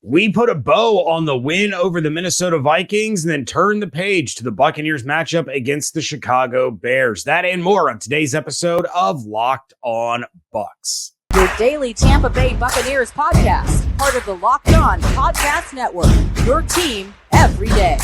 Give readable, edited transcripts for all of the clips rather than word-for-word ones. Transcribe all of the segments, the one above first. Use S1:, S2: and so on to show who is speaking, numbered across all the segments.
S1: We put a bow on the win over the Minnesota Vikings and then turned the page to the Buccaneers matchup against the Chicago Bears. That and more on today's episode of Locked On Bucs.
S2: Your daily Tampa Bay Buccaneers podcast, part of the Locked On Podcast Network. Your team every day.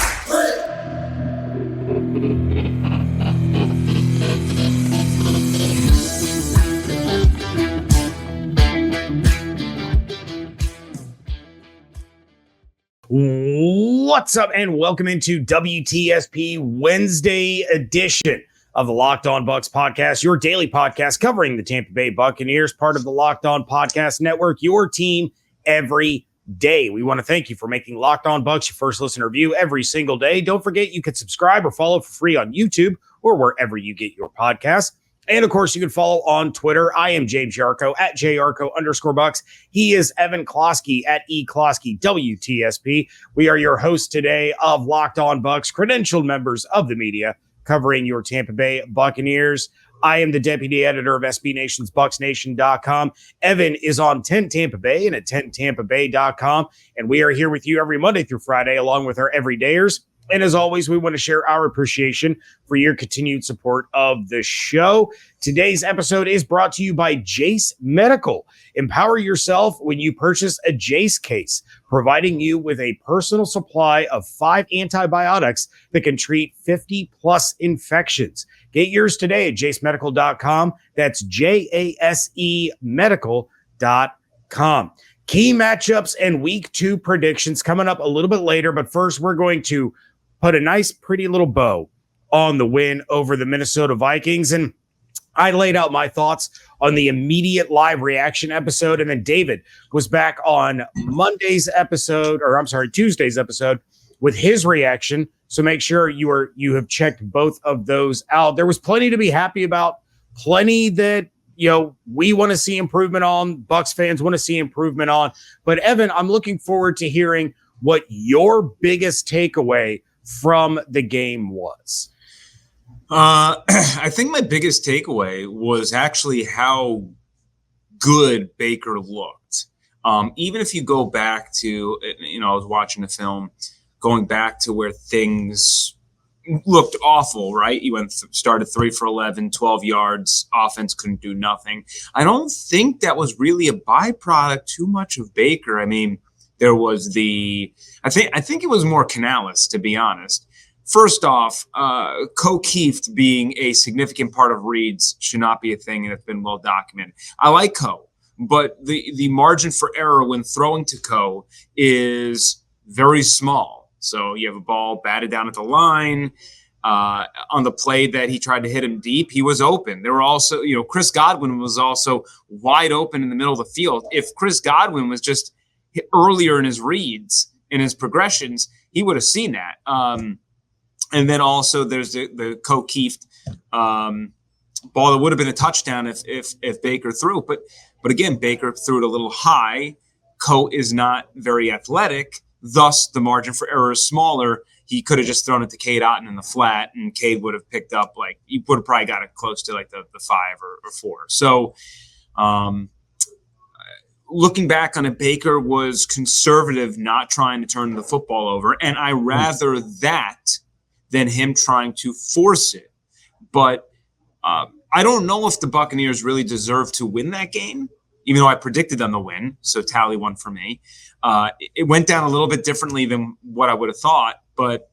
S1: What's up, and welcome into WTSP Wednesday edition of the Locked On Bucs podcast, your daily podcast covering the Tampa Bay Buccaneers, part of the Locked On Podcast Network, your team every day. We want to thank you for making Locked On Bucs your first listen or view every single day. Don't forget you can subscribe or follow for free on YouTube or wherever you get your podcasts. And of course, you can follow on Twitter. I am James Yarcho at JYarcho_Bucs. He is Evan Klosky at eKlosky WTSP. We are your hosts today of Locked On Bucs, credentialed members of the media covering your Tampa Bay Buccaneers. I am the deputy editor of SB Nation's BucsNation.com. Evan is on 10 Tampa Bay and at 10tampabay.com. And we are here with you every Monday through Friday, along with our everydayers. And as always, we want to share our appreciation for your continued support of the show. Today's episode is brought to you by Jace Medical. Empower yourself when you purchase a Jace case, providing you with a personal supply of 5 antibiotics that can treat 50 plus infections. Get yours today at jacemedical.com. That's JASE medical.com. Key matchups and week 2 predictions coming up a little bit later. But first, we're going to put a nice, pretty little bow on the win over the Minnesota Vikings. And I laid out my thoughts on the immediate live reaction episode. And then David was back on Tuesday's episode with his reaction. So make sure you have checked both of those out. There was plenty to be happy about, plenty that, we want to see improvement on, Bucs fans want to see improvement on. But Evan, I'm looking forward to hearing what your biggest takeaway from the game was.
S3: I think my biggest takeaway was actually how good Baker looked. Even if you go back to, I was watching the film, going back to where things looked awful, right? You started 3 for 11, 12 yards, offense couldn't do nothing. I don't think that was really a byproduct too much of Baker. I mean, there was I think it was more Canales, to be honest. First off, Co-Keeft being a significant part of reads should not be a thing, and it's been well documented. I like Co, but the margin for error when throwing to Co is very small. So you have a ball batted down at the line. On the play that he tried to hit him deep, he was open. There were also, Chris Godwin was also wide open in the middle of the field. If Chris Godwin was just earlier in his reads, in his progressions, he would have seen that. And then also there's the Co-Keeft ball that would have been a touchdown if Baker threw. But again, Baker threw it a little high. Co is not very athletic. Thus, the margin for error is smaller. He could have just thrown it to Cade Otton in the flat, and Cade would have picked up, he would have probably got it close to the 5 or 4. So, looking back on it, Baker was conservative, not trying to turn the football over. And I rather that than him trying to force it. But I don't know if the Buccaneers really deserve to win that game, even though I predicted them to win. So tally 1 for me. It went down a little bit differently than what I would have thought, but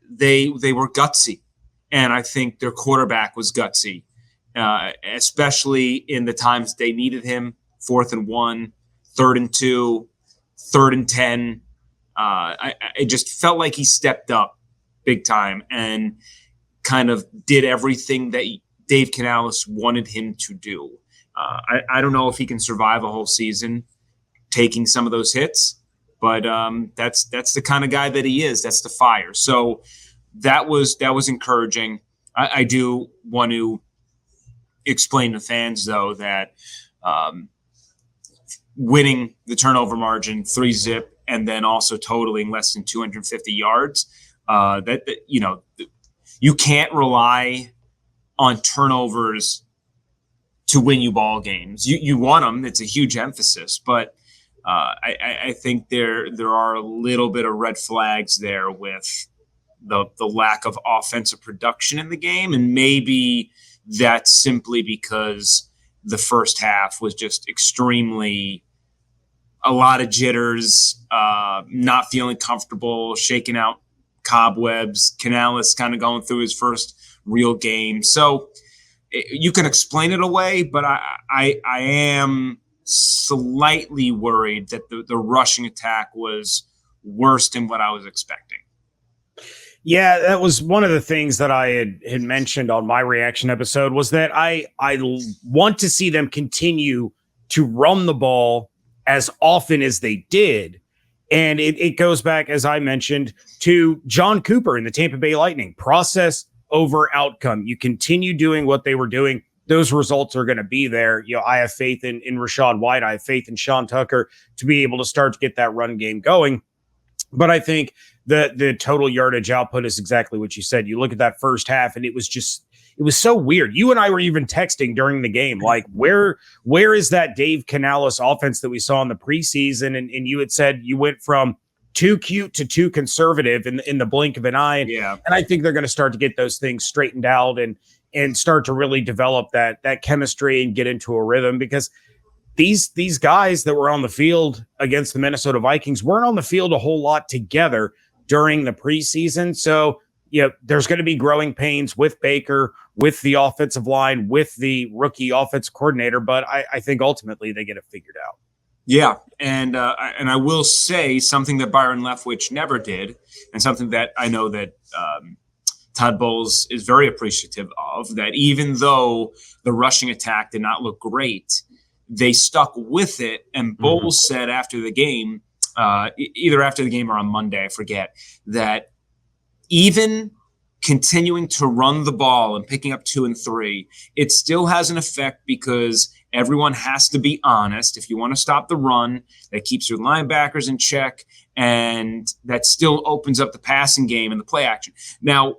S3: they were gutsy. And I think their quarterback was gutsy, especially in the times they needed him. 4th and 1, 3rd and 2, 3rd and 10. I just felt like he stepped up big time and kind of did everything that Dave Canales wanted him to do. I don't know if he can survive a whole season taking some of those hits, but that's the kind of guy that he is. That's the fire. So that was encouraging. I do want to explain to fans, though, that winning the turnover margin 3-zip and then also totaling less than 250 yards, you can't rely on turnovers to win you ball games. You want them. It's a huge emphasis, but I think there are a little bit of red flags there with the lack of offensive production in the game, and maybe that's simply because the first half was just extremely a lot of jitters, not feeling comfortable, shaking out cobwebs. Canales kind of going through his first real game, so you can explain it away, but I am slightly worried that the rushing attack was worse than what I was expecting.
S1: Yeah, that was one of the things that I had mentioned on my reaction episode, was that I want to see them continue to run the ball as often as they did. And it goes back, as I mentioned, to John Cooper in the Tampa Bay Lightning. Process over outcome. You continue doing what they were doing, those results are going to be there. You know, I have faith in Rashad White. I have faith in Sean Tucker to be able to start to get that run game going. But I think the total yardage output is exactly what you said. You look at that first half, and it was so weird. You and I were even texting during the game, like, where is that Dave Canales offense that we saw in the preseason? And you had said you went from too cute to too conservative in the blink of an eye.
S3: Yeah.
S1: And I think they're going to start to get those things straightened out and start to really develop that chemistry and get into a rhythm, because these guys that were on the field against the Minnesota Vikings weren't on the field a whole lot together during the preseason. So, there's going to be growing pains with Baker, with the offensive line, with the rookie offensive coordinator. But I think ultimately they get it figured out.
S3: Yeah, and I will say something that Byron Leftwich never did, and something that I know that Todd Bowles is very appreciative of, that even though the rushing attack did not look great, they stuck with it. And Bowles said after the game, either after the game or on Monday, I forget, that even continuing to run the ball and picking up 2 and 3, it still has an effect, because everyone has to be honest. If you want to stop the run, that keeps your linebackers in check, and that still opens up the passing game and the play action. Now,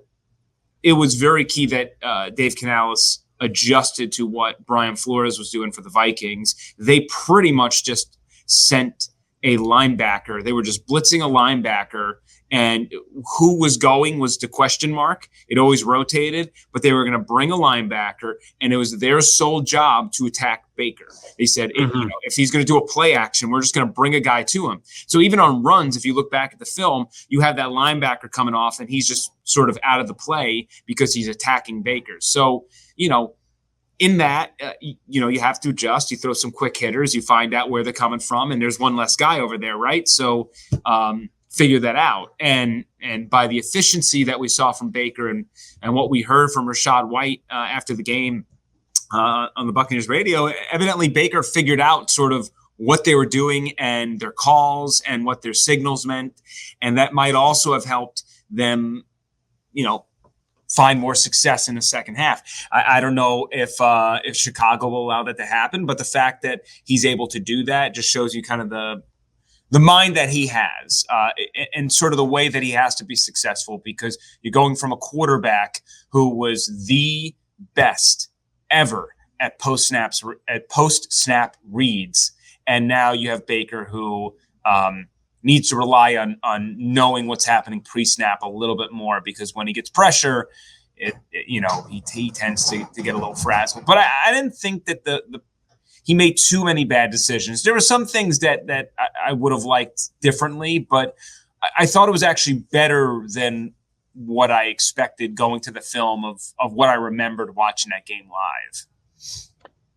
S3: it was very key that Dave Canales adjusted to what Brian Flores was doing for the Vikings. They pretty much just sent a linebacker. They were just blitzing a linebacker, and who was going was the question mark. It always rotated, but they were going to bring a linebacker, and it was their sole job to attack Baker. They said, if he's going to do a play action, we're just going to bring a guy to him. So even on runs, if you look back at the film, you have that linebacker coming off, and he's just sort of out of the play because he's attacking Baker. So, in that, you have to adjust. You throw some quick hitters. You find out where they're coming from, and there's one less guy over there, right? So figure that out. And by the efficiency that we saw from Baker and what we heard from Rashad White after the game on the Buccaneers radio, evidently Baker figured out sort of what they were doing and their calls and what their signals meant. And that might also have helped them, find more success in the second half. I don't know if Chicago will allow that to happen, but the fact that he's able to do that just shows you kind of the mind that he has and sort of the way that he has to be successful, because you're going from a quarterback who was the best ever at post-snap reads, and now you have Baker who needs to rely on knowing what's happening pre-snap a little bit more, because when he gets pressure, he tends to get a little frazzled. But I didn't think that he made too many bad decisions. There were some things that I would have liked differently, but I thought it was actually better than what I expected going to the film of what I remembered watching that game live.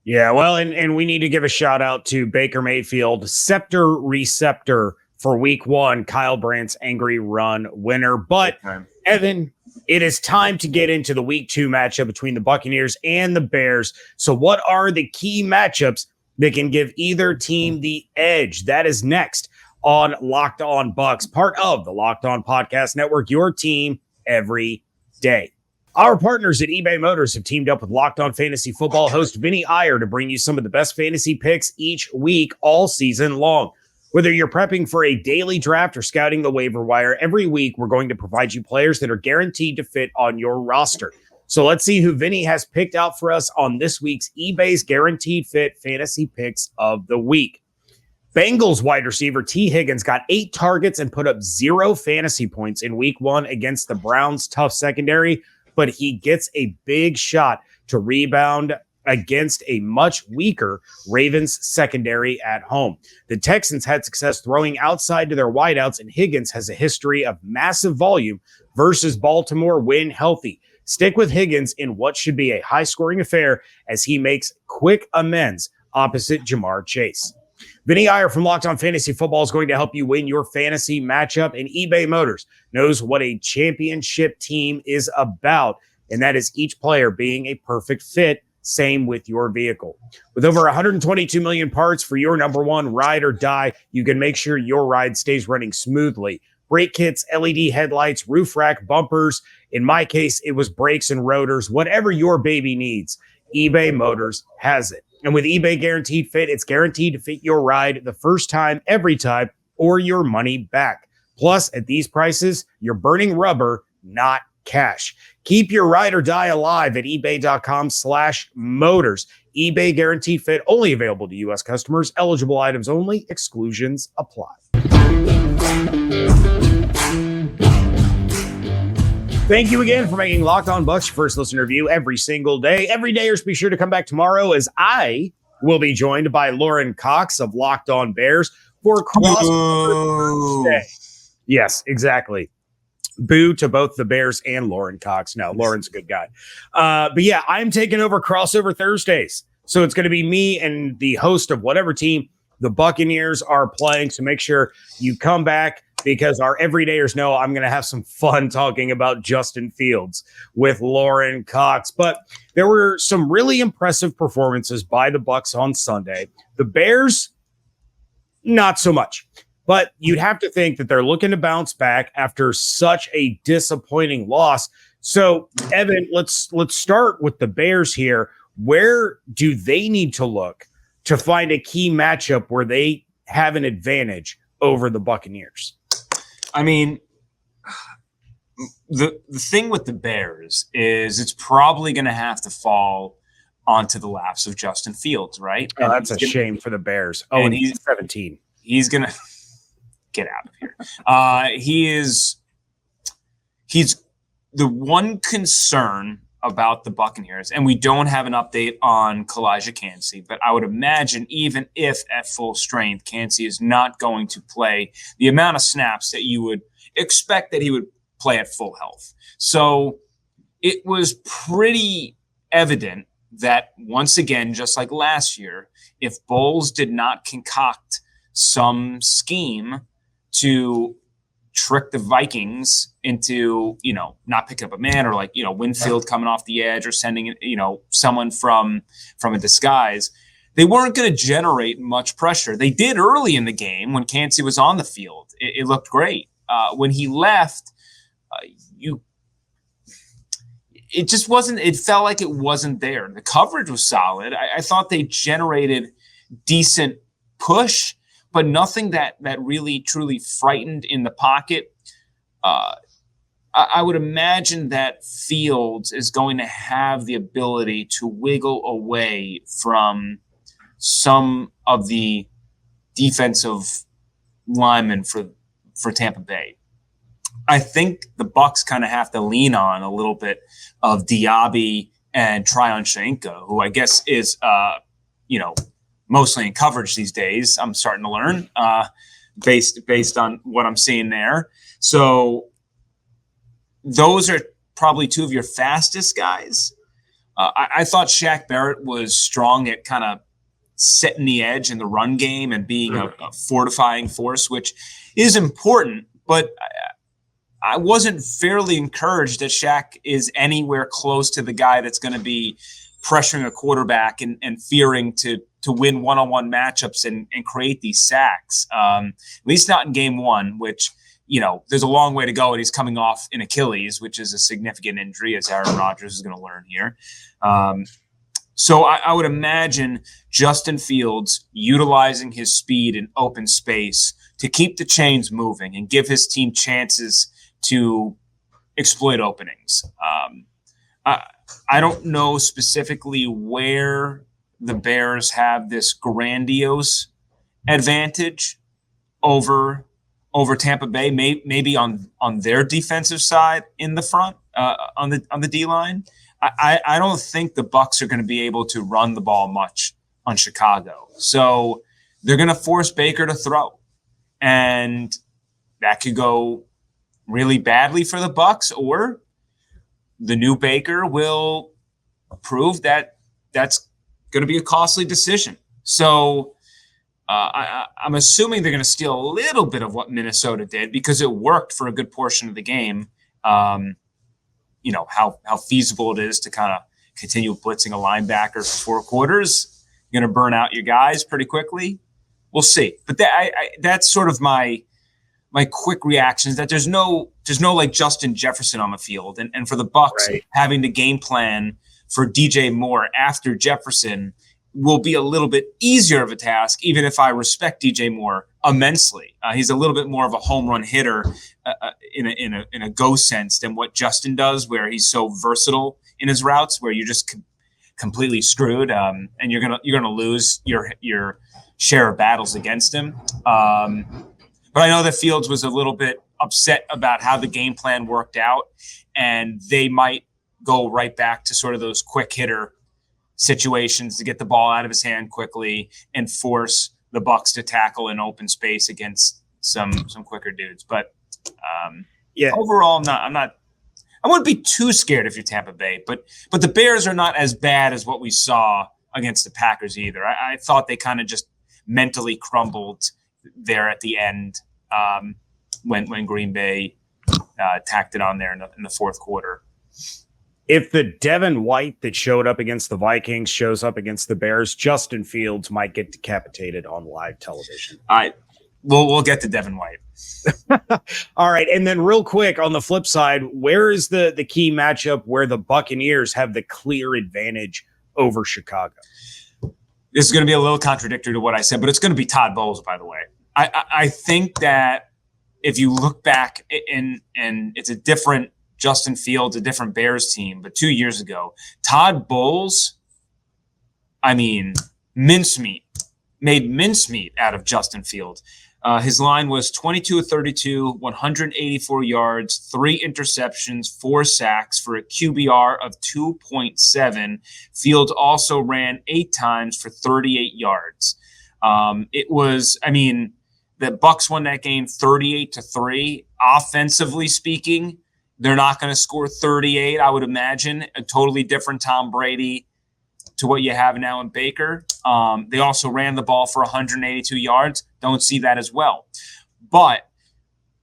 S1: Yeah, well, and we need to give a shout out to Baker Mayfield, scepter receptor for week 1, Kyle Brandt's angry run winner. But Evan, it is time to get into the week 2 matchup between the Buccaneers and the Bears. So what are the key matchups that can give either team the edge? That is next on Locked On Bucs, part of the Locked On Podcast Network, your team every day. Our partners at eBay Motors have teamed up with Locked On Fantasy Football host Vinny Iyer to bring you some of the best fantasy picks each week, all season long. Whether you're prepping for a daily draft or scouting the waiver wire, every week we're going to provide you players that are guaranteed to fit on your roster. So let's see who Vinny has picked out for us on this week's eBay's Guaranteed Fit Fantasy Picks of the Week. Bengals wide receiver T. Higgins got 8 targets and put up 0 fantasy points in week 1 against the Browns' tough secondary, but he gets a big shot to rebound against a much weaker Ravens secondary at home. The Texans had success throwing outside to their wideouts, and Higgins has a history of massive volume versus Baltimore when healthy. Stick with Higgins in what should be a high-scoring affair as he makes quick amends opposite Jamar Chase. Vinny Iyer from Locked On Fantasy Football is going to help you win your fantasy matchup, and eBay Motors knows what a championship team is about, and that is each player being a perfect fit. Same with your vehicle. With over 122 million parts for your number one ride or die, you can make sure your ride stays running smoothly. Brake kits, LED headlights, roof rack, bumpers. In my case, it was brakes and rotors. Whatever your baby needs, eBay Motors has it. And with eBay Guaranteed Fit, it's guaranteed to fit your ride the first time, every time, or your money back. Plus, at these prices, you're burning rubber, not cash. Keep your ride or die alive at ebay.com/motors. eBay Guaranteed Fit, only available to U.S. customers. Eligible items only. Exclusions apply. Thank you again for making Locked On Bucs your first listener review every single day. Every dayers, be sure to come back tomorrow as I will be joined by Lauren Cox of Locked On Bears for Crossover Thursday. Yes, exactly. Boo to both the Bears and Lauren Cox. No, Lauren's a good guy. But yeah, I'm taking over Crossover Thursdays. So it's going to be me and the host of whatever team the Buccaneers are playing. So make sure you come back because our everydayers know I'm going to have some fun talking about Justin Fields with Lauren Cox. But there were some really impressive performances by the Bucs on Sunday. The Bears, not so much. But you'd have to think that they're looking to bounce back after such a disappointing loss. So, Evan, let's start with the Bears here. Where do they need to look to find a key matchup where they have an advantage over the Buccaneers?
S3: I mean, the thing with the Bears is it's probably going to have to fall onto the laps of Justin Fields, right?
S1: Oh, that's a shame for the Bears. Oh, and he's 17.
S3: He's going to get out of here. He's the one concern about the Buccaneers, and we don't have an update on Kalijah Kancey, but I would imagine even if at full strength, Kancey is not going to play the amount of snaps that you would expect that he would play at full health. So it was pretty evident that once again, just like last year, if Bowles did not concoct some scheme to trick the Vikings into, not picking up a man or Winfield coming off the edge or sending, someone from a disguise, they weren't going to generate much pressure. They did early in the game when Kancey was on the field. It looked great. When he left, it just wasn't, it felt like it wasn't there. The coverage was solid. I thought they generated decent push, but nothing that really truly frightened in the pocket. I would imagine that Fields is going to have the ability to wiggle away from some of the defensive linemen for Tampa Bay. I think the Bucs kind of have to lean on a little bit of Diaby and Tryon Shanka, who I guess is, mostly in coverage these days. I'm starting to learn based on what I'm seeing there. So those are probably two of your fastest guys. I thought Shaq Barrett was strong at kind of setting the edge in the run game and being a fortifying force, which is important. But I wasn't fairly encouraged that Shaq is anywhere close to the guy that's going to be pressuring a quarterback and fearing to win one-on-one matchups and create these sacks. At least not in game one, which, there's a long way to go, and he's coming off an Achilles, which is a significant injury, as Aaron Rodgers is going to learn here. So I would imagine Justin Fields utilizing his speed in open space to keep the chains moving and give his team chances to exploit openings. I don't know specifically where the Bears have this grandiose advantage over Tampa Bay, maybe on their defensive side in the front, on the D line. I don't think the Bucs are going to be able to run the ball much on Chicago. So they're going to force Baker to throw. And that could go really badly for the Bucs, or the new Baker will prove that that's going to be a costly decision. So I'm assuming they're going to steal a little bit of what Minnesota did because it worked for a good portion of the game. You know, how feasible it is to kind of continue blitzing a linebacker for 4 quarters. You're going to burn out your guys pretty quickly. We'll see. But that's sort of my quick reaction is that there's no like Justin Jefferson on the field. And for the Bucs,
S1: right,
S3: having the game plan for DJ Moore after Jefferson will be a little bit easier of a task, even if I respect DJ Moore immensely. He's a little bit more of a home run hitter in a go sense than what Justin does, where he's so versatile in his routes, where you're just completely screwed, and you're gonna lose your share of battles against him. But I know that Fields was a little bit upset about how the game plan worked out, and they might go right back to sort of those quick hitter situations to get the ball out of his hand quickly and force the Bucs to tackle in open space against some quicker dudes. But overall, I wouldn't be too scared if you're Tampa Bay, but the Bears are not as bad as what we saw against the Packers either. I thought they kind of just mentally crumbled there at the end when Green Bay tacked it on there in the fourth quarter.
S1: If the Devin White that showed up against the Vikings shows up against the Bears, Justin Fields might get decapitated on live television.
S3: We'll get to Devin White.
S1: All right. And then real quick on the flip side, where is the key matchup where the Buccaneers have the clear advantage over Chicago?
S3: This is going to be a little contradictory to what I said, but it's going to be Todd Bowles, by the way. I think that if you look back and it's a different Justin Fields, a different Bears team, but 2 years ago, Todd Bowles, made mincemeat out of Justin Fields. His line was 22 of 32, 184 yards, 3 interceptions, 4 sacks for a QBR of 2.7. Fields also ran 8 times for 38 yards. The Bucs won that game 38-3. Offensively speaking, they're not going to score 38, I would imagine. A totally different Tom Brady to what you have now in Baker. They also ran the ball for 182 yards. Don't see that as well. But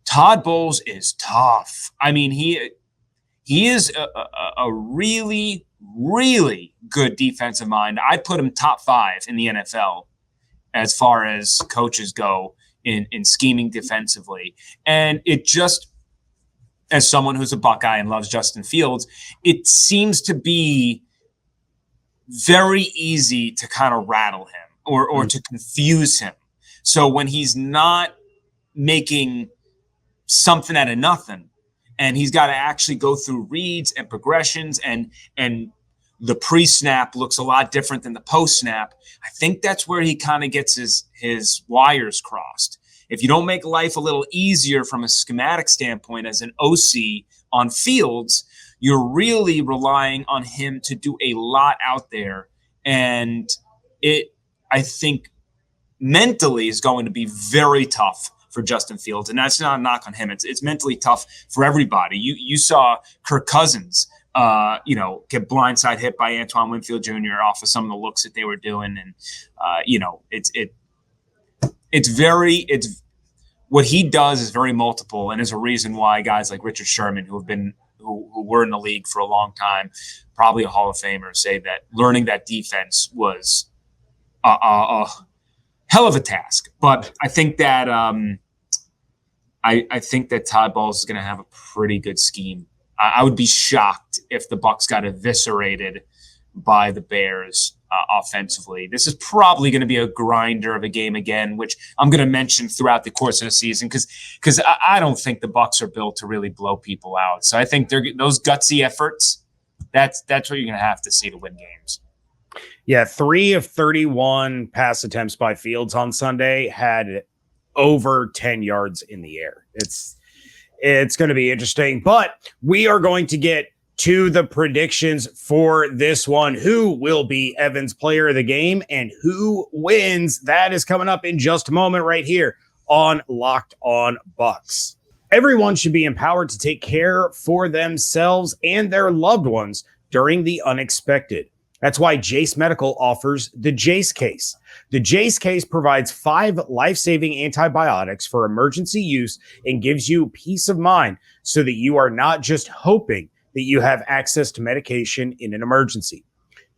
S3: Todd Bowles is tough. He is a really, really good defensive mind. I'd put him top 5 in the NFL as far as coaches go in scheming defensively. And it just, as someone who's a Buckeye and loves Justin Fields, it seems to be very easy to kind of rattle him or to confuse him. So when he's not making something out of nothing and he's got to actually go through reads and progressions and the pre-snap looks a lot different than the post-snap, I think that's where he kind of gets his wires crossed. If you don't make life a little easier from a schematic standpoint as an OC on Fields, you're really relying on him to do a lot out there. And I think, mentally is going to be very tough for Justin Fields. And that's not a knock on him. It's mentally tough for everybody. You saw Kirk Cousins, get blindside hit by Antoine Winfield Jr. off of some of the looks that they were doing. And, it's what he does is very multiple, and is a reason why guys like Richard Sherman, who were in the league for a long time, probably a Hall of Famer, say that learning that defense was a hell of a task. But I think that I think that Todd Bowles is going to have a pretty good scheme. I would be shocked if the Bucs got eviscerated by the Bears offensively. This is probably going to be a grinder of a game again, which I'm going to mention throughout the course of the season because I don't think the Bucs are built to really blow people out. So I think those gutsy efforts, that's what you're going to have to see to win games.
S1: Yeah, 3 of 31 pass attempts by Fields on Sunday had over 10 yards in the air. It's going to be interesting, but we are going to get to the predictions for this one. Who will be Evan's player of the game and who wins? That is coming up in just a moment right here on Locked On Bucs. Everyone should be empowered to take care for themselves and their loved ones during the unexpected. That's why Jace Medical offers the Jace Case. The Jace Case provides 5 life-saving antibiotics for emergency use and gives you peace of mind so that you are not just hoping that you have access to medication in an emergency.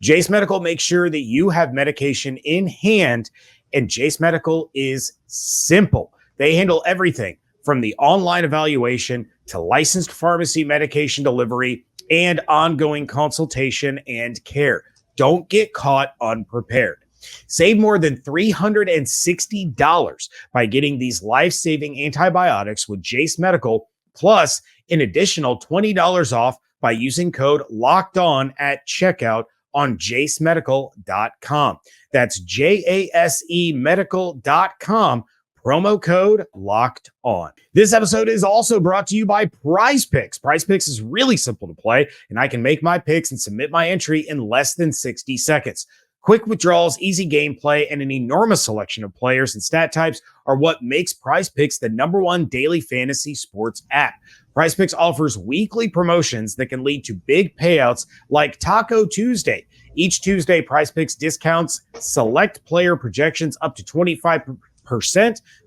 S1: Jace Medical makes sure that you have medication in hand, and Jace Medical is simple. They handle everything from the online evaluation to licensed pharmacy medication delivery and ongoing consultation and care. Don't get caught unprepared. Save more than $360 by getting these life-saving antibiotics with Jace Medical, plus an additional $20 off by using code LOCKEDON at checkout on jacemedical.com. That's JASE medical.com. Promo code Locked On. This episode is also brought to you by Prize Picks. Prize Picks is really simple to play, and I can make my picks and submit my entry in less than 60 seconds. Quick withdrawals, easy gameplay, and an enormous selection of players and stat types are what makes Prize Picks the #1 daily fantasy sports app. Prize Picks offers weekly promotions that can lead to big payouts like Taco Tuesday. Each Tuesday, Prize Picks discounts select player projections up to 25%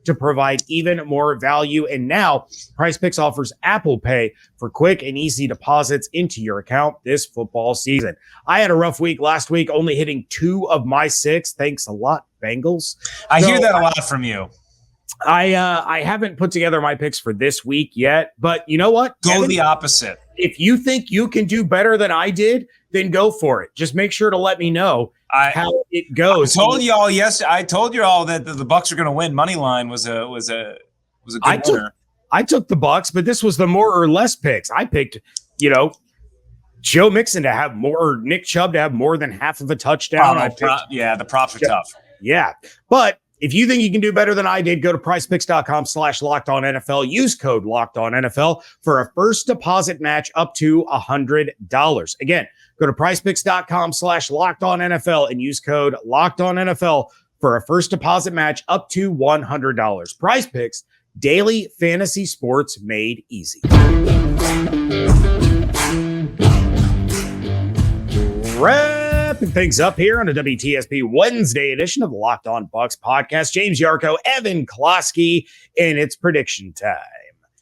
S1: to provide even more value. And now Prize Picks offers Apple Pay for quick and easy deposits into your account this football season. I had a rough week last week, only hitting 2 of my 6. Thanks a lot, Bengals.
S3: I hear that a lot from you.
S1: I haven't put together my picks for this week yet, but you know what?
S3: Go
S1: Kevin,
S3: the opposite.
S1: If you think you can do better than I did, then go for it. Just make sure to let me know how it goes.
S3: I told you all I told you all that the Bucs are going to win. Moneyline was a good winner.
S1: I took the Bucs, but this was the more or less picks. I picked, Joe Mixon to have more, or Nick Chubb to have more than half of a touchdown.
S3: The props are tough.
S1: Yeah, but if you think you can do better than I did, go to prizepicks.com/LockedOnNFL. Use code LockedOnNFL for a first deposit match up to $100. Again, go to prizepicks.com/LockedOnNFL and use code LockedOnNFL for a first deposit match up to $100. Prize Picks, daily fantasy sports made easy. Wrapping things up here on a WTSP Wednesday edition of the Locked On Bucs podcast. James Yarcho, Evan Klosky, and it's prediction time.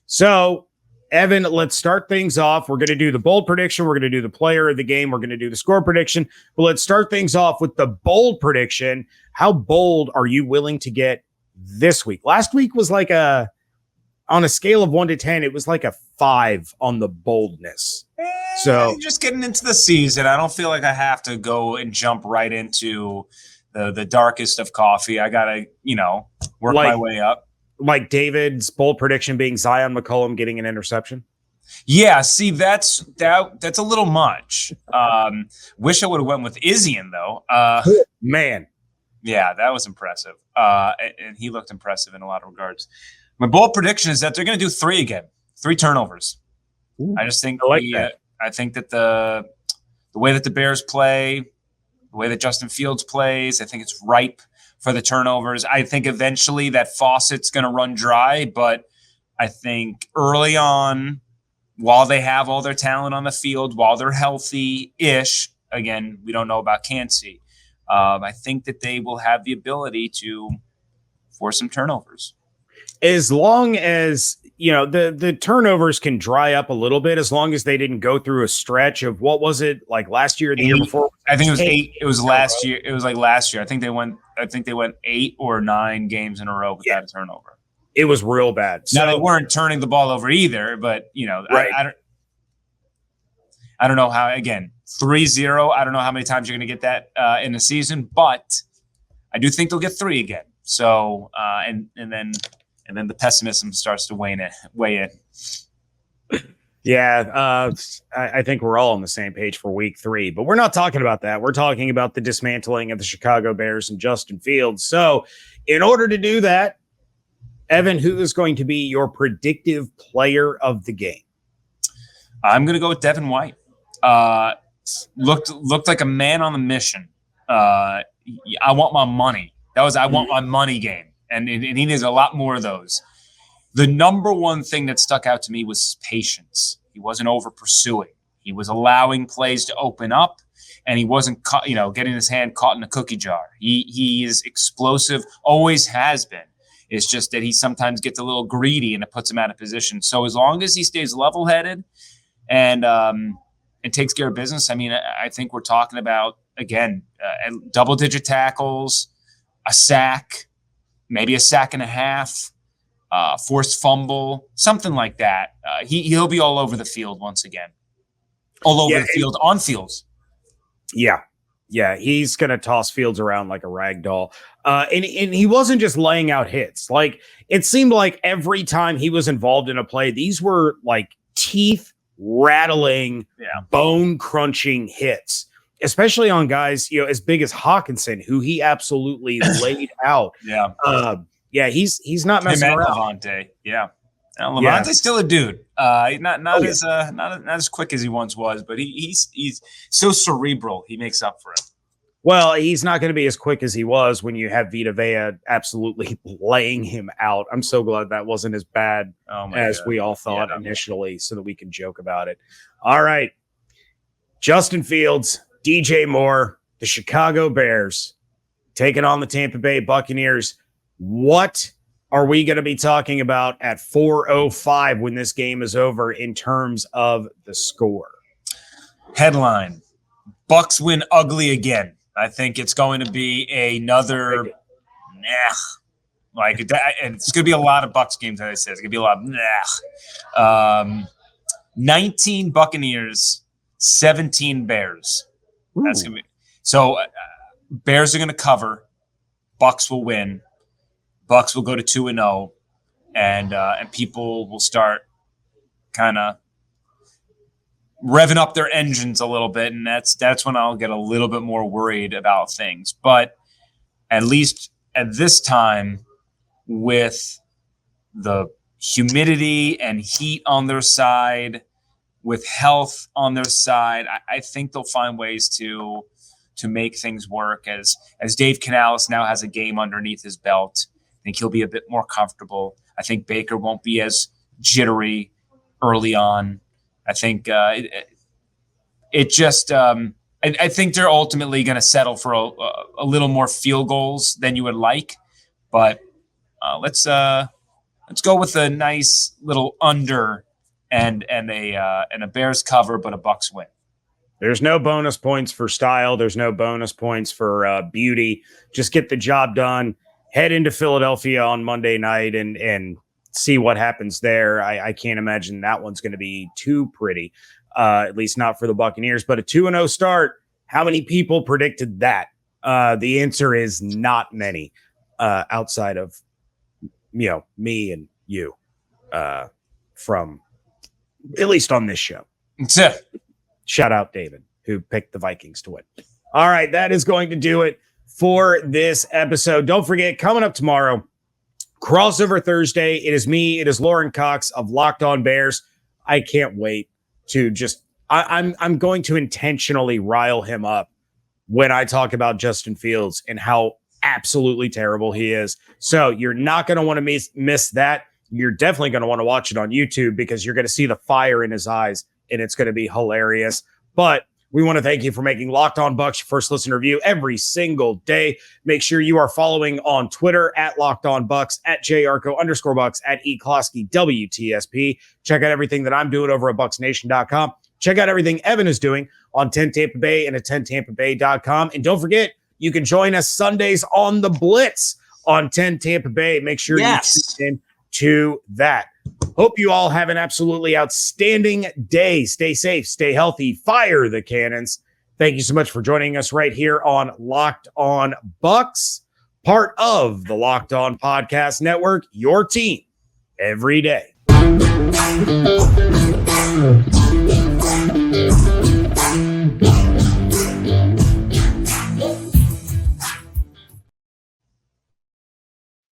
S1: So, Evan, let's start things off. We're going to do the bold prediction. We're going to do the player of the game. We're going to do the score prediction. But let's start things off with the bold prediction. How bold are you willing to get this week? Last week was like on a scale of 1 to 10, it was like a 5 on the boldness. So
S3: just getting into the season, I don't feel like I have to go and jump right into the darkest of coffee. I got to, work my way up.
S1: Like David's bold prediction being Zion McCollum getting an interception.
S3: Yeah, see, that's a little much. Wish I would have went with Izzian, though.
S1: Man.
S3: Yeah, that was impressive. And he looked impressive in a lot of regards. My bold prediction is that they're going to do 3 again. 3 turnovers.
S1: Ooh,
S3: I just think
S1: that.
S3: I think that the way that the Bears play, the way that Justin Fields plays, I think it's ripe for the turnovers. I think eventually that faucet's going to run dry, but I think early on, while they have all their talent on the field, while they're healthy-ish, again, we don't know about Kancey, I think that they will have the ability to force some turnovers.
S1: As long as, the turnovers can dry up a little bit, as long as they didn't go through a stretch of, what was it, like last year or the year before?
S3: I think it was 8. It was last year. It was like last year. I think they went 8 or 9 games in a row without a turnover.
S1: It was real bad.
S3: Now, they weren't turning the ball over either, but,
S1: right.
S3: I don't know how, again, 3-0. I don't know how many times you're going to get that in a season, but I do think they'll get 3 again. So, and then the pessimism starts to weigh in.
S1: Yeah, I think we're all on the same page for week 3, but we're not talking about that. We're talking about the dismantling of the Chicago Bears and Justin Fields. So in order to do that, Evan, who is going to be your predictive player of the game?
S3: I'm going to go with Devin White. Looked like a man on a mission. I want my money. I want my money game. And he needs a lot more of those. The number one thing that stuck out to me was patience. He wasn't over pursuing. He was allowing plays to open up, and he wasn't getting his hand caught in a cookie jar. He is explosive, always has been. It's just that he sometimes gets a little greedy and it puts him out of position. So as long as he stays level-headed and takes care of business, I mean, I think we're talking about, again, double-digit tackles, a sack, maybe a sack and a half, forced fumble, something like that. He'll be all over the field once again. All over the field, on fields.
S1: Yeah. Yeah, he's going to toss Fields around like a rag doll. And he wasn't just laying out hits. Like, it seemed like every time he was involved in a play, these were like teeth-rattling, bone-crunching hits, especially on guys, as big as Hawkinson, who he absolutely laid out. Yeah, he's not messing around.
S3: Levante, Levante's still a dude. Not as quick as he once was, but he's so cerebral. He makes up for it.
S1: Well, he's not going to be as quick as he was when you have Vita Vea absolutely laying him out. I'm so glad that wasn't as bad as we all thought initially, so that we can joke about it. All right, Justin Fields, DJ Moore, the Chicago Bears taking on the Tampa Bay Buccaneers. What are we going to be talking about at 4:05 when this game is over in terms of the score?
S3: Headline: Bucs win ugly again. I think it's going to be another and it's going to be a lot of Bucs games, as I said. It's going to be a lot of 19 Buccaneers, 17 Bears. Ooh. That's going to be so. Bears are going to cover. Bucs will win. Bucs will go to 2-0, and people will start kind of revving up their engines a little bit, and that's when I'll get a little bit more worried about things. But at least at this time, with the humidity and heat on their side, with health on their side, I think they'll find ways to make things work. As Dave Canales now has a game underneath his belt, I think he'll be a bit more comfortable. I think Baker won't be as jittery early on. I think I think they're ultimately going to settle for a little more field goals than you would like, but let's go with a nice little under and a Bears cover, but a Bucs win.
S1: There's no bonus points for style. There's no bonus points for beauty. Just get the job done. Head into Philadelphia on Monday night and see what happens there. I can't imagine that one's going to be too pretty, at least not for the Buccaneers. But a 2-0 start, how many people predicted that? The answer is not many, outside of me and you, from at least on this show. Shout out David, who picked the Vikings to win. All right, that is going to do it for this episode. Don't forget, coming up tomorrow, Crossover Thursday. It is me. It is Lauren Cox of Locked On Bears. I can't wait to I'm going to intentionally rile him up when I talk about Justin Fields and how absolutely terrible he is. So you're not going to want to miss that. You're definitely going to want to watch it on YouTube because you're going to see the fire in his eyes, and it's going to be hilarious. But we want to thank you for making Locked On Bucs your first listen review every single day. Make sure you are following on Twitter at Locked On Bucs, at JArco_Bucs, at eCloskey WTSP. Check out everything that I'm doing over at BucsNation.com. Check out everything Evan is doing on 10 Tampa Bay and at 10TampaBay.com. And don't forget, you can join us Sundays on the Blitz on 10 Tampa Bay. Make sure you tune in to that. Hope you all have an absolutely outstanding day. Stay safe, stay healthy, fire the cannons. Thank you so much for joining us right here on Locked On Bucs, part of the Locked On Podcast Network, your team every day.
S4: Ugh.